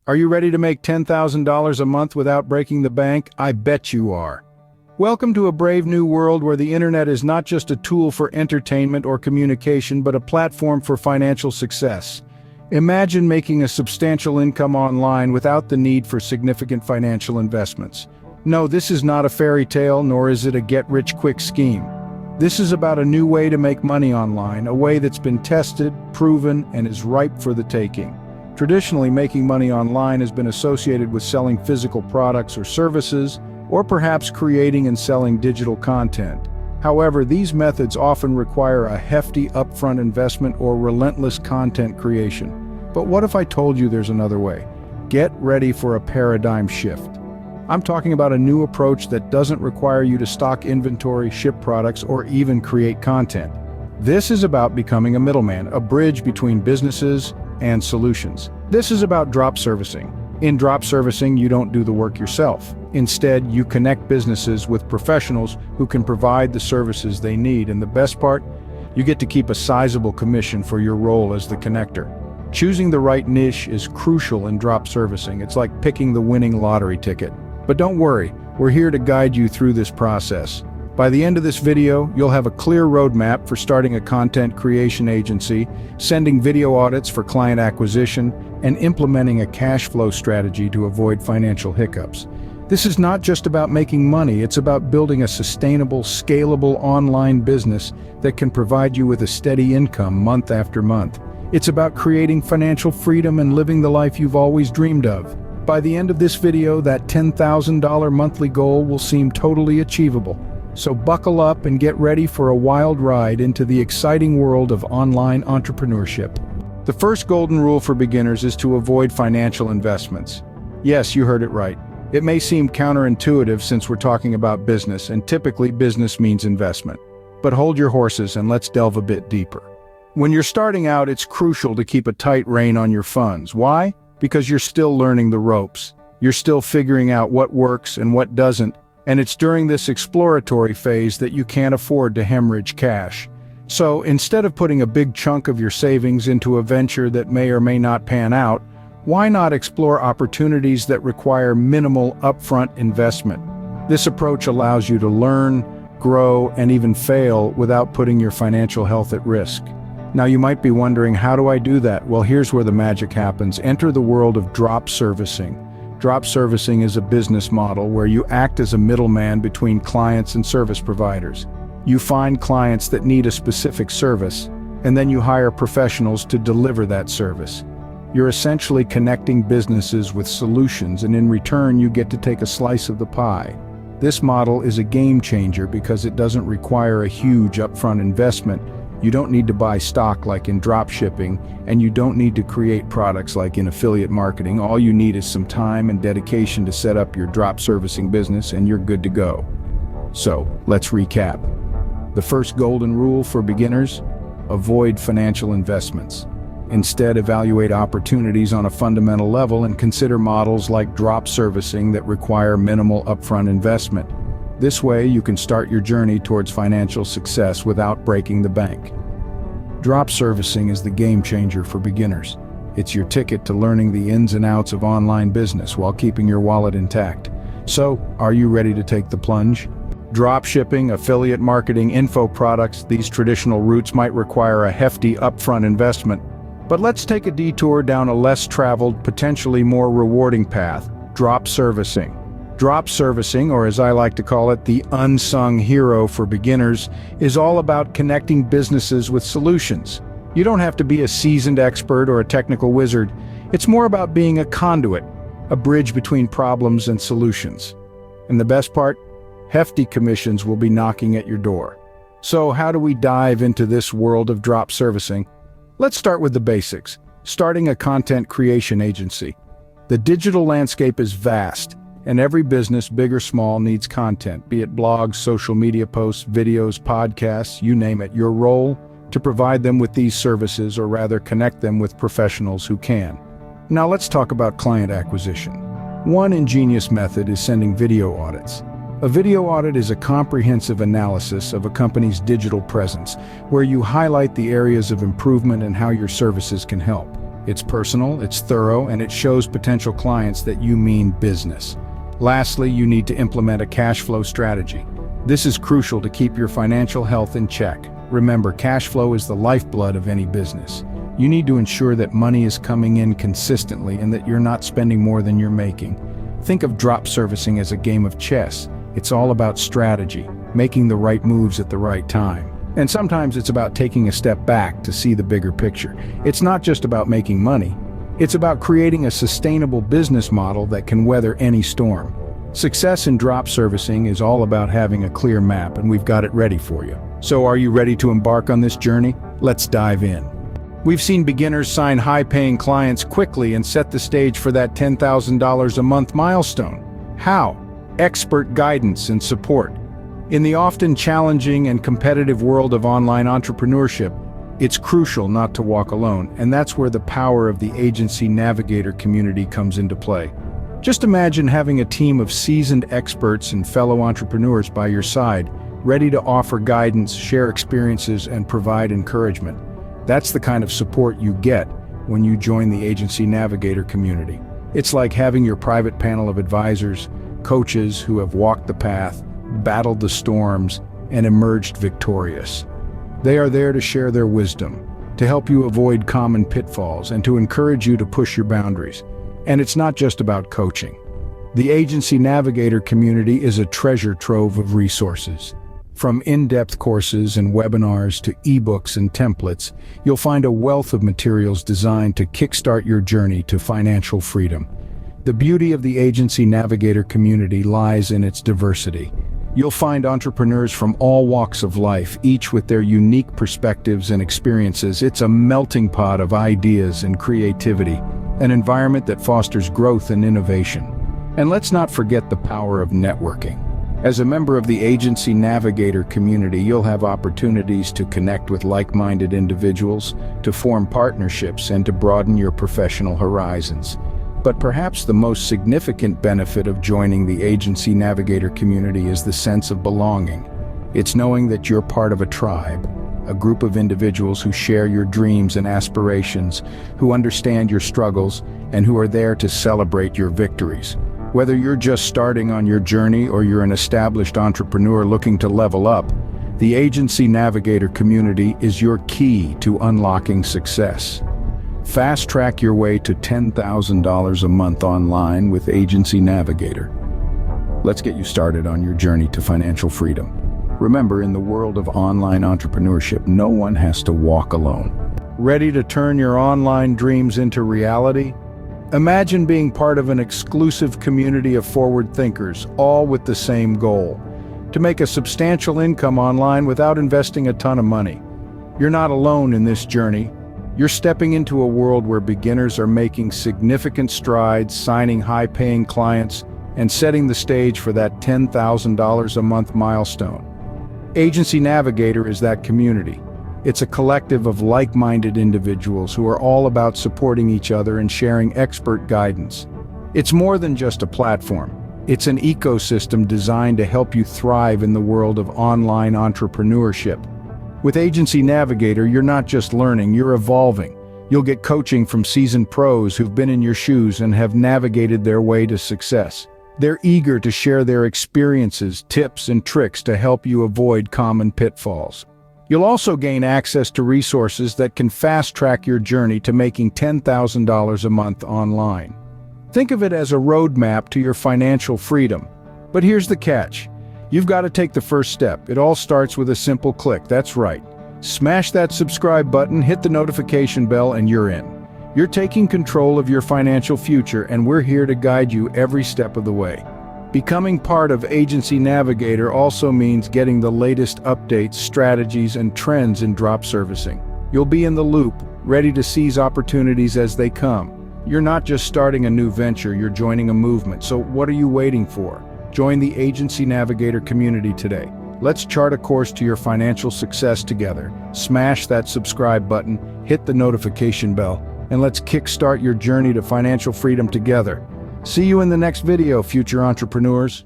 Are you ready to make $10,000 a month without breaking the bank? I bet you are. Welcome to a brave new world where the internet is not just a tool for entertainment or communication, but a platform for financial success. Imagine making a substantial income online without the need for significant financial investments. No, this is not a fairy tale, nor is it a get-rich-quick scheme. This is about a new way to make money online, a way that's been tested, proven, and is ripe for the taking. Traditionally, making money online has been associated with selling physical products or services, or perhaps creating and selling digital content. However, these methods often require a hefty upfront investment or relentless content creation. But what if I told you there's another way? Get ready for a paradigm shift. I'm talking about a new approach that doesn't require you to stock inventory, ship products, or even create content. This is about becoming a middleman, a bridge between businesses and solutions. This is about drop servicing. In drop servicing, you don't do the work yourself. Instead, you connect businesses with professionals who can provide the services they need. And the best part, you get to keep a sizable commission for your role as the connector. Choosing the right niche is crucial in drop servicing. It's like picking the winning lottery ticket. But don't worry, we're here to guide you through this process. By the end of this video, you'll have a clear roadmap for starting a content creation agency, sending video audits for client acquisition, and implementing a cash flow strategy to avoid financial hiccups. This is not just about making money, it's about building a sustainable, scalable online business that can provide you with a steady income month after month. It's about creating financial freedom and living the life you've always dreamed of. By the end of this video, that $10,000 monthly goal will seem totally achievable. So buckle up and get ready for a wild ride into the exciting world of online entrepreneurship. The first golden rule for beginners is to avoid financial investments. Yes, you heard it right. It may seem counterintuitive since we're talking about business, and typically business means investment. But hold your horses and let's delve a bit deeper. When you're starting out, it's crucial to keep a tight rein on your funds. Why? Because you're still learning the ropes. You're still figuring out what works and what doesn't, and it's during this exploratory phase that you can't afford to hemorrhage cash. So instead of putting a big chunk of your savings into a venture that may or may not pan out, why not explore opportunities that require minimal upfront investment? This approach allows you to learn, grow, and even fail without putting your financial health at risk. Now you might be wondering, how do I do that? Well, here's where the magic happens. Enter the world of drop servicing. Drop servicing is a business model where you act as a middleman between clients and service providers. You find clients that need a specific service, and then you hire professionals to deliver that service. You're essentially connecting businesses with solutions, and in return you get to take a slice of the pie. This model is a game changer because it doesn't require a huge upfront investment. You don't need to buy stock like in drop shipping, and you don't need to create products like in affiliate marketing. All you need is some time and dedication to set up your drop servicing business, and you're good to go. So, let's recap. The first golden rule for beginners: avoid financial investments. Instead, evaluate opportunities on a fundamental level and consider models like drop servicing that require minimal upfront investment. This way, you can start your journey towards financial success without breaking the bank. Drop servicing is the game changer for beginners. It's your ticket to learning the ins and outs of online business while keeping your wallet intact. So, are you ready to take the plunge? Drop shipping, affiliate marketing, info products, these traditional routes might require a hefty upfront investment. But let's take a detour down a less traveled, potentially more rewarding path: drop servicing. Drop servicing, or as I like to call it, the unsung hero for beginners, is all about connecting businesses with solutions. You don't have to be a seasoned expert or a technical wizard. It's more about being a conduit, a bridge between problems and solutions. And the best part? Hefty commissions will be knocking at your door. So how do we dive into this world of drop servicing? Let's start with the basics: starting a content creation agency. The digital landscape is vast, and every business, big or small, needs content, be it blogs, social media posts, videos, podcasts, you name it. Your role? To provide them with these services, or rather connect them with professionals who can. Now let's talk about client acquisition. One ingenious method is sending video audits. A video audit is a comprehensive analysis of a company's digital presence, where you highlight the areas of improvement and how your services can help. It's personal, it's thorough, and it shows potential clients that you mean business. Lastly, you need to implement a cash flow strategy. This is crucial to keep your financial health in check. Remember, cash flow is the lifeblood of any business. You need to ensure that money is coming in consistently and that you're not spending more than you're making. Think of drop servicing as a game of chess. It's all about strategy, making the right moves at the right time. And sometimes it's about taking a step back to see the bigger picture. It's not just about making money. It's about creating a sustainable business model that can weather any storm. Success in drop servicing is all about having a clear map, and we've got it ready for you. So are you ready to embark on this journey? Let's dive in. We've seen beginners sign high-paying clients quickly and set the stage for that $10,000 a month milestone. How? Expert guidance and support. In the often challenging and competitive world of online entrepreneurship, it's crucial not to walk alone, and that's where the power of the Agency Navigator community comes into play. Just imagine having a team of seasoned experts and fellow entrepreneurs by your side, ready to offer guidance, share experiences, and provide encouragement. That's the kind of support you get when you join the Agency Navigator community. It's like having your private panel of advisors, coaches who have walked the path, battled the storms, and emerged victorious. They are there to share their wisdom, to help you avoid common pitfalls, and to encourage you to push your boundaries. And it's not just about coaching. The Agency Navigator community is a treasure trove of resources. From in-depth courses and webinars to ebooks and templates, you'll find a wealth of materials designed to kickstart your journey to financial freedom. The beauty of the Agency Navigator community lies in its diversity. You'll find entrepreneurs from all walks of life, each with their unique perspectives and experiences. It's a melting pot of ideas and creativity, an environment that fosters growth and innovation. And let's not forget the power of networking. As a member of the Agency Navigator community, you'll have opportunities to connect with like-minded individuals, to form partnerships, and to broaden your professional horizons. But perhaps the most significant benefit of joining the Agency Navigator community is the sense of belonging. It's knowing that you're part of a tribe, a group of individuals who share your dreams and aspirations, who understand your struggles, and who are there to celebrate your victories. Whether you're just starting on your journey or you're an established entrepreneur looking to level up, the Agency Navigator community is your key to unlocking success. Fast-track your way to $10,000 a month online with Agency Navigator. Let's get you started on your journey to financial freedom. Remember, in the world of online entrepreneurship, no one has to walk alone. Ready to turn your online dreams into reality? Imagine being part of an exclusive community of forward thinkers, all with the same goal: to make a substantial income online without investing a ton of money. You're not alone in this journey. You're stepping into a world where beginners are making significant strides, signing high-paying clients, and setting the stage for that $10,000 a month milestone. Agency Navigator is that community. It's a collective of like-minded individuals who are all about supporting each other and sharing expert guidance. It's more than just a platform. It's an ecosystem designed to help you thrive in the world of online entrepreneurship. With Agency Navigator, you're not just learning, you're evolving. You'll get coaching from seasoned pros who've been in your shoes and have navigated their way to success. They're eager to share their experiences, tips, and tricks to help you avoid common pitfalls. You'll also gain access to resources that can fast-track your journey to making $10,000 a month online. Think of it as a roadmap to your financial freedom. But here's the catch. You've got to take the first step. It all starts with a simple click. That's right. Smash that subscribe button, hit the notification bell, and you're in. You're taking control of your financial future, and we're here to guide you every step of the way. Becoming part of Agency Navigator also means getting the latest updates, strategies, and trends in drop servicing. You'll be in the loop, ready to seize opportunities as they come. You're not just starting a new venture, you're joining a movement. So what are you waiting for? Join the Agency Navigator community today. Let's chart a course to your financial success together. Smash that subscribe button, hit the notification bell, and let's kickstart your journey to financial freedom together. See you in the next video, future entrepreneurs.